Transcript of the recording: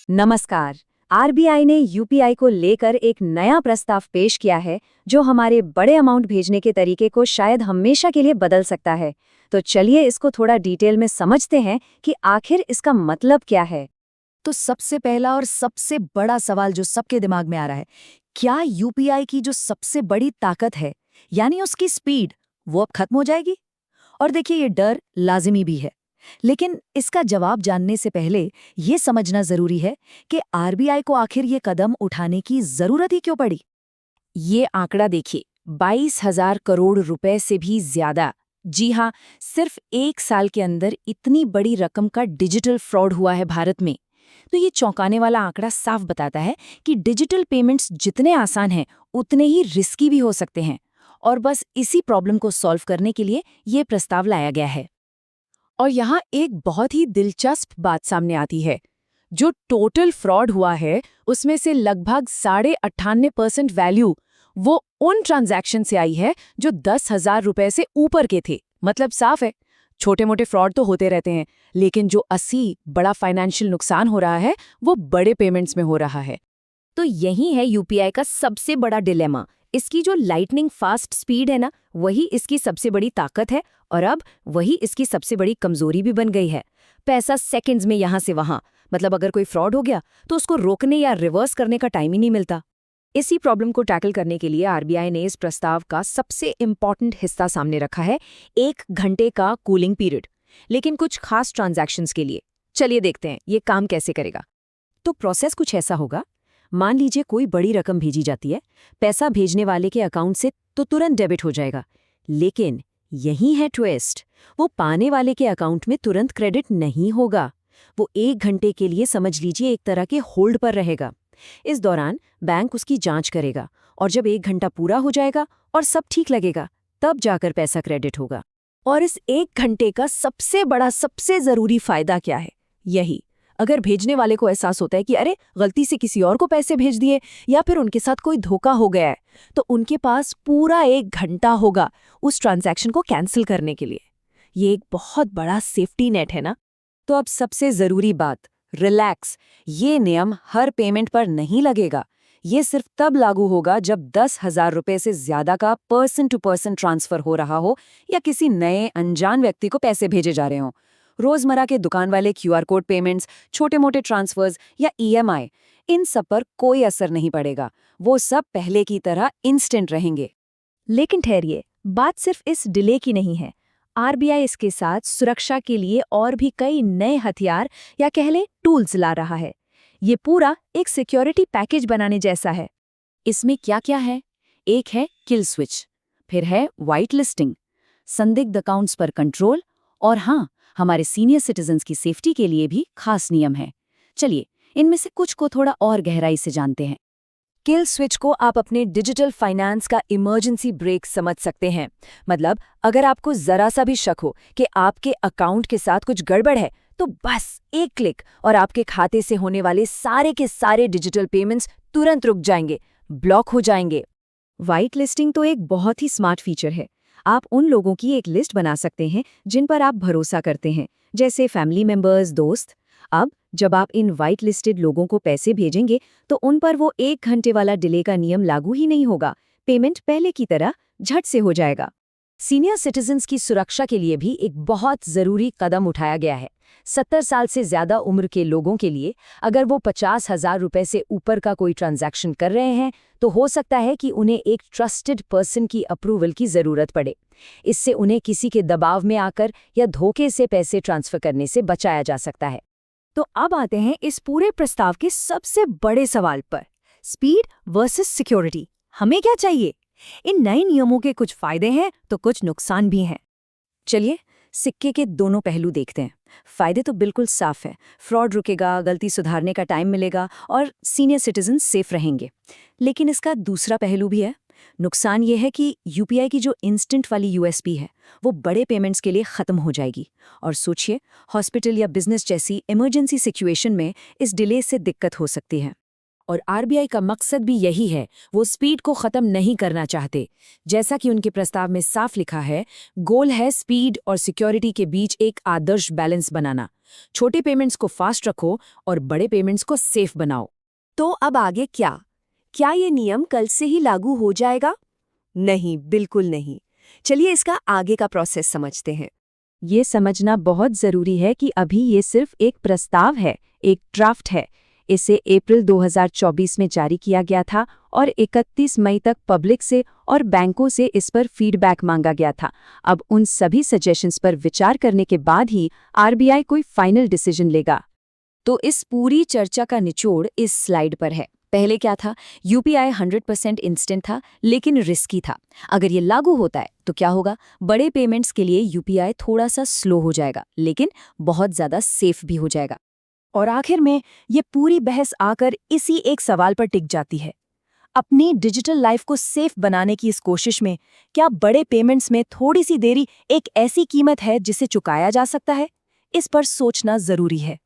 नमस्कार। आरबीआई ने यूपीआई को लेकर एक नया प्रस्ताव पेश किया है जो हमारे बड़े अमाउंट भेजने के तरीके को शायद हमेशा के लिए बदल सकता है। तो चलिए इसको थोड़ा डिटेल में समझते हैं कि आखिर इसका मतलब क्या है। तो सबसे पहला और सबसे बड़ा सवाल जो सबके दिमाग में आ रहा है, क्या यूपीआई की जो सबसे बड़ी ताकत है, यानी उसकी स्पीड, वो अब खत्म हो जाएगी? और देखिए, ये डर लाजिमी भी है, लेकिन इसका जवाब जानने से पहले ये समझना जरूरी है कि आरबीआई को आखिर ये कदम उठाने की जरूरत ही क्यों पड़ी। ये आंकड़ा देखिए, 22,000 करोड़ रुपए से भी ज्यादा। जी हाँ, सिर्फ एक साल के अंदर इतनी बड़ी रकम का डिजिटल फ्रॉड हुआ है भारत में। तो ये चौंकाने वाला आंकड़ा साफ बताता है कि डिजिटल पेमेंट्स जितने आसान हैं, उतने ही रिस्की भी हो सकते हैं। और बस इसी प्रॉब्लम को सॉल्व करने के लिए ये प्रस्ताव लाया गया है। और यहाँ एक बहुत ही दिलचस्प बात सामने आती है। जो टोटल फ्रॉड हुआ है, उसमें से लगभग 98% वैल्यू वो उन ट्रांजैक्शन से आई है जो 10,000 रुपए से ऊपर के थे। मतलब साफ है, छोटे मोटे फ्रॉड तो होते रहते हैं, लेकिन जो असली बड़ा फाइनेंशियल नुकसान हो रहा है, वो बड़े पेमेंट्स में हो रहा है। तो यही है यूपीआई का सबसे बड़ा डिलेमा। इसकी जो लाइटनिंग फास्ट स्पीड है ना, वही इसकी सबसे बड़ी ताकत है, और अब वही इसकी सबसे बड़ी कमजोरी भी बन गई है। पैसा सेकंड्स में यहाँ से वहाँ, मतलब अगर कोई फ्रॉड हो गया तो उसको रोकने या रिवर्स करने का टाइम ही नहीं मिलता। इसी प्रॉब्लम को टैकल करने के लिए आरबीआई ने इस प्रस्ताव का सबसे इम्पॉर्टेंट हिस्सा सामने रखा है, 1 घंटे का कूलिंग पीरियड, लेकिन कुछ खास ट्रांजैक्शंस के लिए। चलिए देखते हैं ये काम कैसे करेगा। तो प्रोसेस कुछ ऐसा होगा। मान लीजिए कोई बड़ी रकम भेजी जाती है, पैसा भेजने वाले के अकाउंट से तो तुरंत डेबिट हो जाएगा, लेकिन यही है ट्विस्ट, वो पाने वाले के अकाउंट में तुरंत क्रेडिट नहीं होगा। वो 1 घंटे के लिए समझ लीजिए एक तरह के होल्ड पर रहेगा। इस दौरान बैंक उसकी जांच करेगा, और जब 1 घंटा पूरा हो जाएगा और सब ठीक लगेगा, तब जाकर पैसा क्रेडिट होगा। और इस 1 घंटे का सबसे बड़ा, सबसे जरूरी फायदा क्या है? यही, अगर भेजने वाले को एहसास होता है कि अरे गलती से किसी और को पैसे भेज दिए या फिर उनके साथ कोई धोखा हो गया है, तो उनके पास पूरा 1 घंटा होगा उस ट्रांजैक्शन को कैंसिल करने के लिए। ये एक बहुत बड़ा सेफ्टी नेट है ना। तो अब सबसे जरूरी बात, रिलैक्स। ये नियम हर पेमेंट पर नहीं लगेगा। ये सिर्फ तब लागू होगा जब 10,000 रुपए से ज्यादा का पर्सन टू पर्सन ट्रांसफर हो रहा हो या किसी नए अनजान व्यक्ति को पैसे भेजे जा रहे हों। रोजमर्रा के दुकान वाले क्यूआर कोड पेमेंट्स, छोटे मोटे ट्रांसफर्स या ईएमआई, इन सब पर कोई असर नहीं पड़ेगा। वो सब पहले की तरह इंस्टेंट रहेंगे। लेकिन ठहरिए, बात सिर्फ इस डिले की नहीं है। आरबीआई इसके साथ सुरक्षा के लिए और भी कई नए हथियार या कह लें टूल्स ला रहा है। ये पूरा एक सिक्योरिटी पैकेज बनाने जैसा है। इसमें क्या क्या है? एक है किल स्विच, फिर है वाइट लिस्टिंग, संदिग्ध अकाउंट्स पर कंट्रोल, और हाँ, हमारे सीनियर सिटीजन्स की सेफ्टी के लिए भी खास नियम है। चलिए इनमें से कुछ को थोड़ा और गहराई से जानते हैं। किल स्विच को आप अपने डिजिटल फाइनेंस का इमरजेंसी ब्रेक समझ सकते हैं। मतलब अगर आपको जरा सा भी शक हो कि आपके अकाउंट के साथ कुछ गड़बड़ है, तो बस एक क्लिक और आपके खाते से होने वाले सारे के सारे डिजिटल पेमेंट्स तुरंत रुक जाएंगे, ब्लॉक हो जाएंगे। वाइट लिस्टिंग तो एक बहुत ही स्मार्ट फीचर है। आप उन लोगों की एक लिस्ट बना सकते हैं जिन पर आप भरोसा करते हैं, जैसे फैमिली मेंबर्स, दोस्त। अब जब आप इन वाइट लिस्टेड लोगों को पैसे भेजेंगे, तो उन पर वो 1 घंटे वाला डिले का नियम लागू ही नहीं होगा। पेमेंट पहले की तरह झट से हो जाएगा। सीनियर सिटीजन्स की सुरक्षा के लिए भी एक बहुत जरूरी कदम उठाया गया है। 70 साल से ज्यादा उम्र के लोगों के लिए अगर वो 50,000 रुपए से ऊपर का कोई ट्रांजैक्शन कर रहे हैं, तो हो सकता है कि उन्हें एक ट्रस्टेड पर्सन की अप्रूवल की जरूरत पड़े। इससे उन्हें किसी के दबाव में आकर या धोखे से पैसे ट्रांसफर करने से बचाया जा सकता है। तो अब आते हैं इस पूरे प्रस्ताव के सबसे बड़े सवाल पर, स्पीड वर्सेस सिक्योरिटी। हमें क्या चाहिए? इन नए नियमों के कुछ फायदे हैं तो कुछ नुकसान भी हैं। चलिए सिक्के के दोनों पहलू देखते हैं। फायदे तो बिल्कुल साफ है, फ्रॉड रुकेगा, गलती सुधारने का टाइम मिलेगा और सीनियर सिटीजन सेफ रहेंगे। लेकिन इसका दूसरा पहलू भी है। नुकसान ये है कि यूपीआई की जो इंस्टेंट वाली यूएसपी है, वो बड़े पेमेंट्स के लिए खत्म हो जाएगी। और सोचिए, हॉस्पिटल या बिजनेस जैसी इमरजेंसी सिचुएशन में इस डिले से दिक्कत हो सकती है। और आरबीआई का मकसद भी यही है, वो स्पीड को ख़त्म नहीं करना चाहते। जैसा कि उनके प्रस्ताव में साफ लिखा है, गोल है स्पीड और सिक्योरिटी के बीच एक आदर्श बैलेंस बनाना। छोटे पेमेंट्स को फास्ट रखो और बड़े पेमेंट्स को सेफ बनाओ। तो अब आगे क्या? क्या ये नियम कल से ही लागू हो जाएगा? नहीं, बिल्कुल नहीं। चलिए इसका आगे का प्रोसेस समझते हैं। ये समझना बहुत जरूरी है कि अभी ये सिर्फ एक प्रस्ताव है, एक ड्राफ्ट है। इसे अप्रैल 2024 में जारी किया गया था और 31 मई तक पब्लिक से और बैंकों से इस पर फीडबैक मांगा गया था। अब उन सभी सजेशंस पर विचार करने के बाद ही आरबीआई कोई फाइनल डिसीजन लेगा। तो इस पूरी चर्चा का निचोड़ इस स्लाइड पर है। पहले क्या था? यूपीआई 100% इंस्टेंट था, लेकिन रिस्की था। अगर ये लागू होता है तो क्या होगा? बड़े पेमेंट्स के लिए यूपीआई थोड़ा सा स्लो हो जाएगा, लेकिन बहुत ज़्यादा सेफ भी हो जाएगा। और आखिर में ये पूरी बहस आकर इसी एक सवाल पर टिक जाती है। अपनी डिजिटल लाइफ को सेफ बनाने की इस कोशिश में क्या बड़े पेमेंट्स में थोड़ी सी देरी एक ऐसी कीमत है जिसे चुकाया जा सकता है? इस पर सोचना जरूरी है।